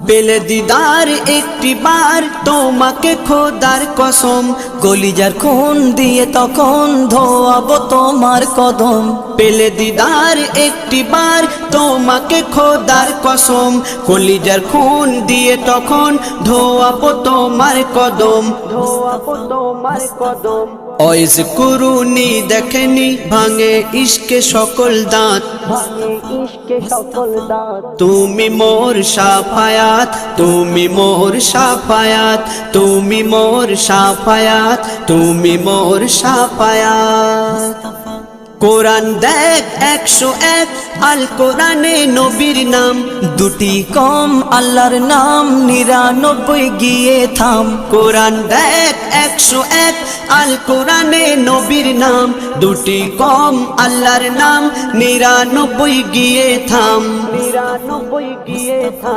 পেলে দিদার একটি বার তোমাকে খোদার কসম, কলিজার খুন দিয়ে তখন ধোয়াবো তোমার কদম। পেলে দিদার একটি বার তোমাকে খোদার কসম, কলিজার খুন দিয়ে তখন ধোয়াবো তোমার কদম, ধোয়াবো তোমার কদম। ওয়াইজ কুরুনি দেখেনি ভাঙে ইশকে সকল দাঁত, ভাঙে ইশকে সকল দাঁত। তুমি মোর শাফায়াত, তুমি মোর শাফায়াত, তুমি মোর শাফায়াত, তুমি মোর শাফায়াত। কোরআন দেখ 101 আল কোরআনে নবীর নাম, দুটি কম আল্লাহর নাম 99 গিয়ে থাম। কোরআন দেখ 101 আল কোরআনে নবীর নাম, দুটি কম আল্লাহর নাম 99 গিয়ে থাম, 99 গিয়ে থাম।